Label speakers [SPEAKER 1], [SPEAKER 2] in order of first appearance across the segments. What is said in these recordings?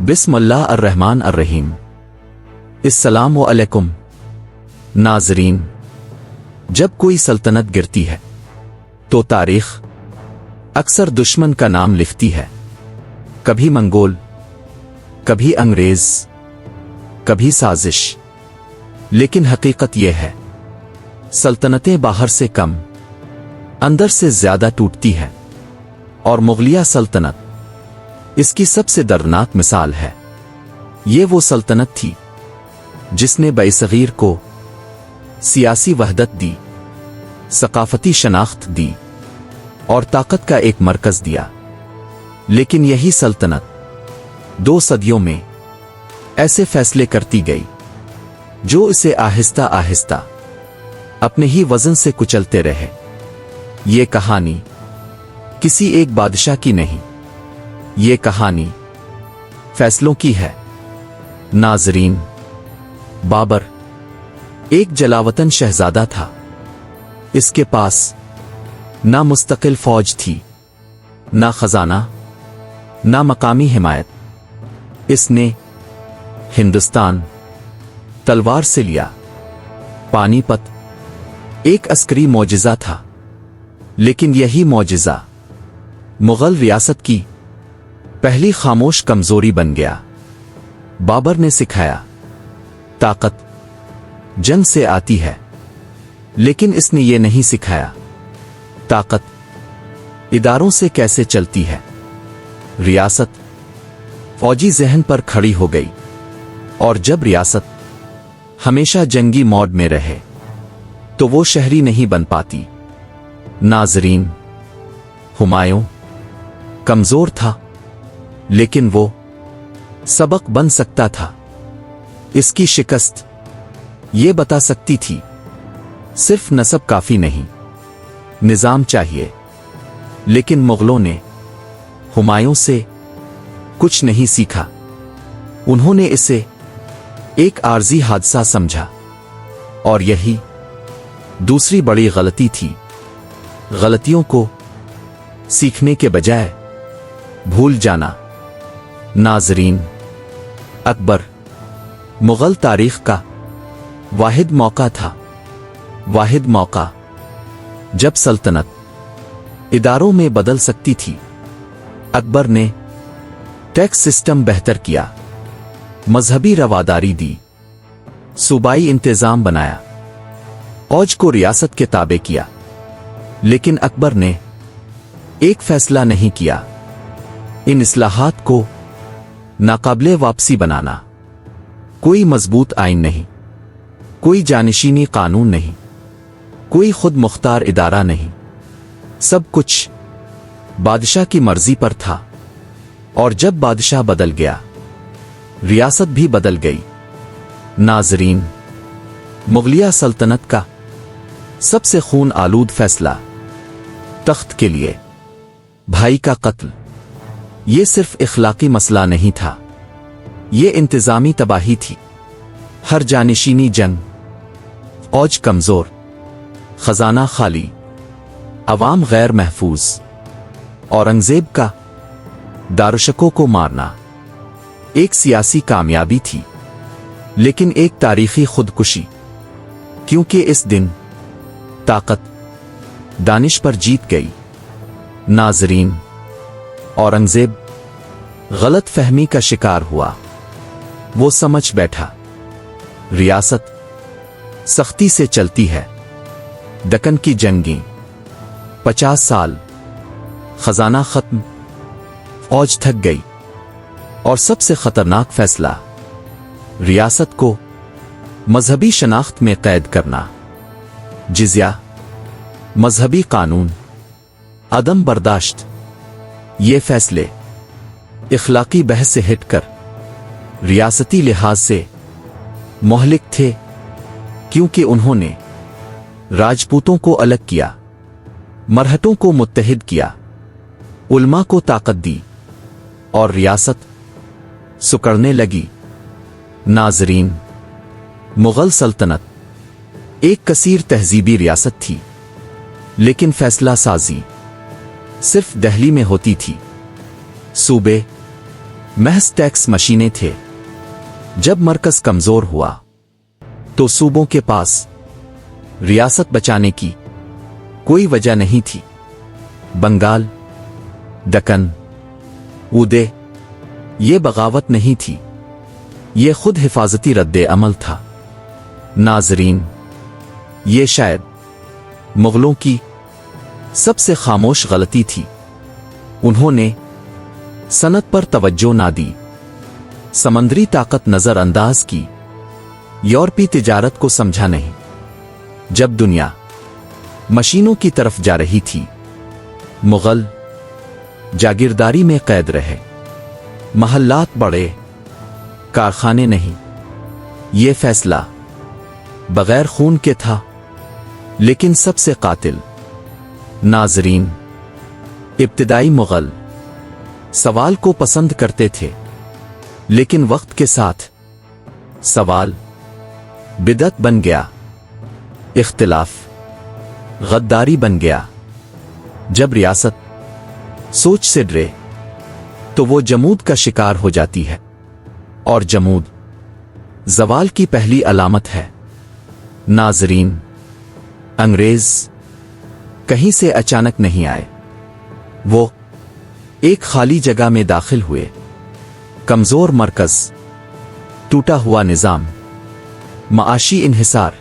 [SPEAKER 1] بسم اللہ الرحمن الرحیم۔ السلام علیکم ناظرین، جب کوئی سلطنت گرتی ہے تو تاریخ اکثر دشمن کا نام لکھتی ہے، کبھی منگول، کبھی انگریز، کبھی سازش۔ لیکن حقیقت یہ ہے سلطنتیں باہر سے کم اندر سے زیادہ ٹوٹتی ہے، اور مغلیہ سلطنت اس کی سب سے دردناک مثال ہے۔ یہ وہ سلطنت تھی جس نے برصغیر کو سیاسی وحدت دی، ثقافتی شناخت دی اور طاقت کا ایک مرکز دیا۔ لیکن یہی سلطنت 2 صدیوں میں ایسے فیصلے کرتی گئی جو اسے آہستہ آہستہ اپنے ہی وزن سے کچلتے رہے۔ یہ کہانی کسی ایک بادشاہ کی نہیں، یہ کہانی فیصلوں کی ہے۔ ناظرین، بابر ایک جلاوطن شہزادہ تھا۔ اس کے پاس نہ مستقل فوج تھی، نہ خزانہ، نہ مقامی حمایت۔ اس نے ہندوستان تلوار سے لیا۔ پانی پت ایک عسکری معجزہ تھا، لیکن یہی معجزہ مغل ریاست کی پہلی خاموش کمزوری بن گیا۔ بابر نے سکھایا طاقت جنگ سے آتی ہے، لیکن اس نے یہ نہیں سکھایا طاقت اداروں سے کیسے چلتی ہے۔ ریاست فوجی ذہن پر کھڑی ہو گئی، اور جب ریاست ہمیشہ جنگی موڈ میں رہے تو وہ شہری نہیں بن پاتی۔ ناظرین، ہمایوں کمزور تھا، لیکن وہ سبق بن سکتا تھا۔ اس کی شکست یہ بتا سکتی تھی صرف نسب کافی نہیں، نظام چاہیے۔ لیکن مغلوں نے ہمایوں سے کچھ نہیں سیکھا۔ انہوں نے اسے ایک عارضی حادثہ سمجھا، اور یہی دوسری بڑی غلطی تھی۔ غلطیوں کو سیکھنے کے بجائے بھول جانا۔ ناظرین، اکبر مغل تاریخ کا واحد موقع تھا، واحد موقع جب سلطنت اداروں میں بدل سکتی تھی۔ اکبر نے ٹیکس سسٹم بہتر کیا، مذہبی رواداری دی، صوبائی انتظام بنایا، فوج کو ریاست کے تابع کیا۔ لیکن اکبر نے ایک فیصلہ نہیں کیا، ان اصلاحات کو ناقابل واپسی بنانا۔ کوئی مضبوط آئین نہیں، کوئی جانشینی قانون نہیں، کوئی خود مختار ادارہ نہیں۔ سب کچھ بادشاہ کی مرضی پر تھا، اور جب بادشاہ بدل گیا، ریاست بھی بدل گئی۔ ناظرین، مغلیہ سلطنت کا سب سے خون آلود فیصلہ تخت کے لیے بھائی کا قتل، یہ صرف اخلاقی مسئلہ نہیں تھا، یہ انتظامی تباہی تھی۔ ہر جانشینی جنگ، فوج کمزور، خزانہ خالی، عوام غیر محفوظ۔ اورنگزیب کا دارشکوں کو مارنا ایک سیاسی کامیابی تھی، لیکن ایک تاریخی خودکشی، کیونکہ اس دن طاقت دانش پر جیت گئی۔ ناظرین، اورنگزیب غلط فہمی کا شکار ہوا۔ وہ سمجھ بیٹھا ریاست سختی سے چلتی ہے، دکن کی جنگیں 50 سال، خزانہ ختم، فوج تھک گئی، اور سب سے خطرناک فیصلہ ریاست کو مذہبی شناخت میں قید کرنا۔ جزیہ، مذہبی قانون، عدم برداشت۔ یہ فیصلے اخلاقی بحث سے ہٹ کر ریاستی لحاظ سے مہلک تھے، کیونکہ انہوں نے راجپوتوں کو الگ کیا، مرہٹوں کو متحد کیا، علماء کو طاقت دی، اور ریاست سکڑنے لگی۔ ناظرین، مغل سلطنت ایک کثیر تہذیبی ریاست تھی، لیکن فیصلہ سازی صرف دہلی میں ہوتی تھی۔ صوبے महज टैक्स मशीनें थे। जब मरकज कमजोर हुआ तो सूबों के पास रियासत बचाने की कोई वजह नहीं थी। बंगाल, दक्कन, उदय, ये बगावत नहीं थी, ये खुद हिफाजती रद्द अमल था। नाजरीन, ये शायद मुगलों की सबसे खामोश गलती थी। उन्होंने सनत पर तवज्जो ना दी, समंदरी ताकत नजरअंदाज की, यूरोपी तिजारत को समझा नहीं। जब दुनिया मशीनों की तरफ जा रही थी, मुगल जागीरदारी में कैद रहे। महल्लात बड़े, कारखाने नहीं। ये फैसला बगैर खून के था, लेकिन सबसे कातिल। नाजरीन, इब्तिदाई मुगल सवाल को पसंद करते थे, लेकिन वक्त के साथ सवाल बिदअत बन गया, इख्तिलाफ गद्दारी बन गया। जब रियासत सोच से डरे तो वो जमूद का शिकार हो जाती है, और जमूद जवाल की पहली अलामत है। नाजरीन, अंग्रेज कहीं से अचानक नहीं आए। वो एक खाली जगह में दाखिल हुए। कमजोर मरकज, टूटा हुआ निजाम, माशी इन्हिसार।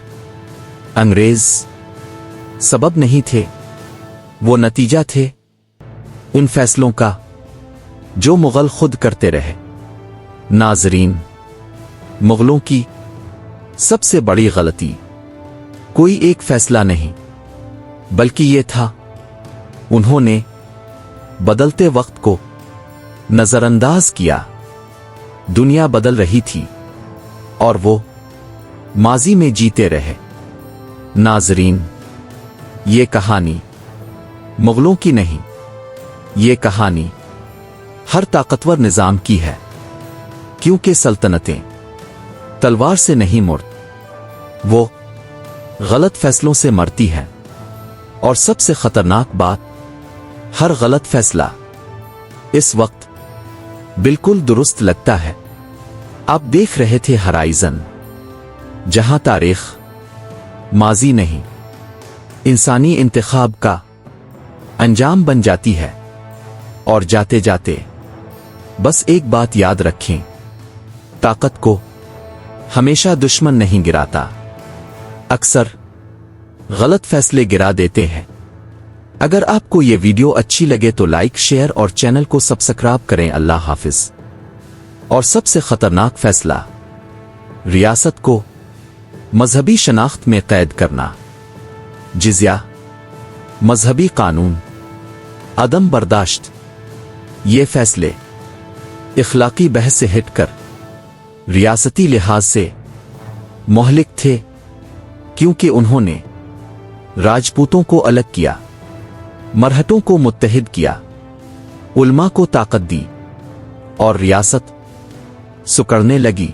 [SPEAKER 1] अंग्रेज सबब नहीं थे, वो नतीजा थे उन फैसलों का जो मुगल खुद करते रहे। नाजरीन, मुगलों की सबसे बड़ी गलती कोई एक फैसला नहीं, बल्कि ये था उन्होंने बदलते वक्त को नजरअंदाज किया। दुनिया बदल रही थी और वो माजी में जीते रहे। नाजरीन, ये कहानी मुगलों की नहीं, ये कहानी हर ताकतवर निजाम की है, क्योंकि सल्तनतें तलवार से नहीं मुड़ती, वो गलत फैसलों से मरती है। और सबसे खतरनाक बात, हर गलत फैसला इस वक्त बिल्कुल दुरुस्त लगता है। आप देख रहे थे हराइजन, जहां तारीख माजी नहीं, इंसानी इंतखाब का अंजाम बन जाती है। और जाते जाते बस एक बात याद रखें, ताकत को हमेशा दुश्मन नहीं गिराता, अक्सर गलत फैसले गिरा देते हैं। अगर आपको ये वीडियो अच्छी लगे तो लाइक, शेयर और चैनल को सब्सक्राइब करें। अल्लाह हाफिज। और सबसे खतरनाक फैसला, रियासत को मजहबी शनाख्त में कैद करना। जिज़्या, मजहबी कानून, अदम बर्दाश्त, ये फैसले इखलाकी बहस से हटकर रियासती लिहाज से मोहलिक थे, क्योंकि उन्होंने राजपूतों को अलग किया, मरहटों को मुत्तहिद किया, उलमा को ताकत दी और रियासत सुकड़ने लगी।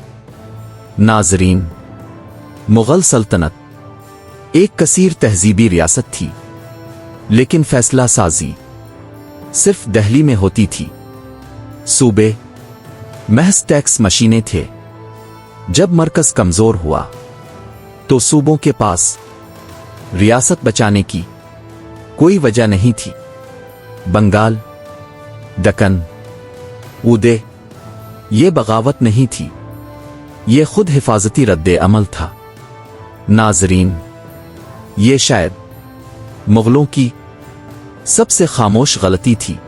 [SPEAKER 1] नाजरीन, मुगल सल्तनत एक कसीर तहजीबी रियासत थी, लेकिन फैसला साजी सिर्फ दिल्ली में होती थी। सूबे महज टैक्स मशीनें थे। जब मरकज कमजोर हुआ तो सूबों के पास रियासत बचाने की कोई वजह नहीं थी। बंगाल, दक्कन, उदय, ये बगावत नहीं थी, ये खुद हिफाजती रद्द अमल था। नाजरीन, ये शायद मुगलों की सबसे खामोश गलती थी।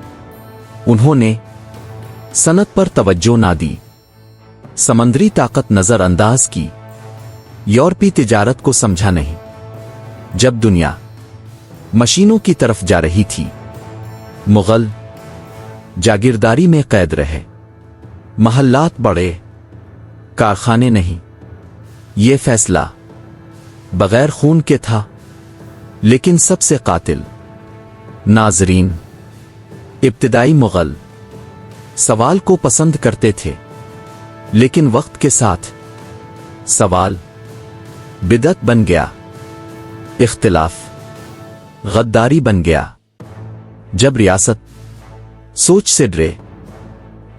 [SPEAKER 1] उन्होंने सनत पर तवज्जो ना दी, समंदरी ताकत नजरअंदाज की, यूरोपी तिजारत को समझा नहीं। जब दुनिया मशीनों की तरफ जा रही थी, मुगल जागीरदारी में कैद रहे। महल्लात बड़े, कारखाने नहीं। ये फैसला बगैर खून के था, लेकिन सबसे कातिल। नाजरीन, इब्तिदाई मुगल सवाल को पसंद करते थे, लेकिन वक्त के साथ सवाल बिदअत बन गया, इख्तिलाफ गद्दारी बन गया। जब रियासत सोच से डरे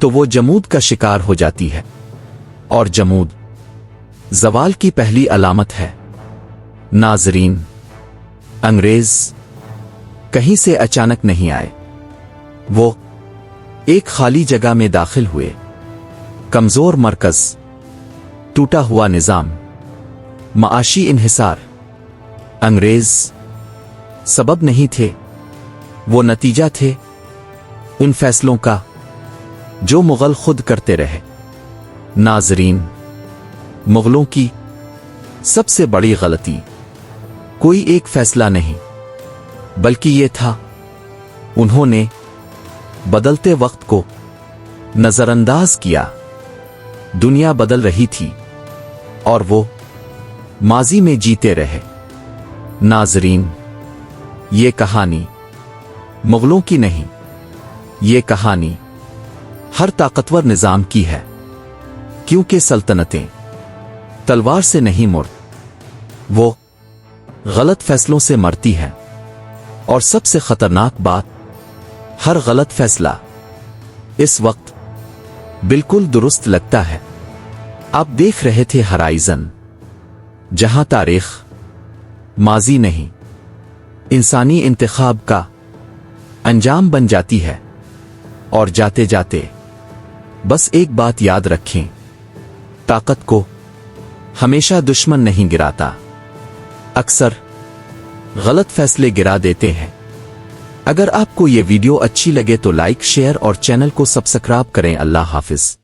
[SPEAKER 1] तो वो जमूद का शिकार हो जाती है। और जमूद जवाल की पहली अलामत है। नाजरीन, अंग्रेज कहीं से अचानक नहीं आए। वो एक खाली जगह में दाखिल हुए। कमजोर मरकज, टूटा हुआ निजाम, माशी इन्हिसार। अंग्रेज सबब नहीं थे, वो नतीजा थे उन फैसलों का जो मुगल खुद करते रहे। नाजरीन, मुगलों की सबसे बड़ी गलती कोई एक फैसला नहीं, बल्कि ये था उन्होंने बदलते वक्त को नजरअंदाज किया। दुनिया बदल रही थी और वो माजी में जीते रहे। नाजरीन, ये कहानी मुगलों की नहीं, ये कहानी हर ताकतवर निजाम की है, क्योंकि सल्तनतें तलवार से नहीं मुड़, वो गलत फैसलों से मरती है। और सबसे खतरनाक बात, हर गलत फैसला इस वक्त बिल्कुल दुरुस्त लगता है। आप देख रहे थे हराइजन, जहां तारीख माजी नहीं, इंसानी इंतखाब का अंजाम बन जाती है। और जाते जाते बस एक बात याद रखें, ताकत को हमेशा दुश्मन नहीं गिराता, अक्सर गलत फैसले गिरा देते हैं। अगर आपको ये वीडियो अच्छी लगे तो लाइक, शेयर और चैनल को सब्सक्राइब करें। अल्लाह हाफिज।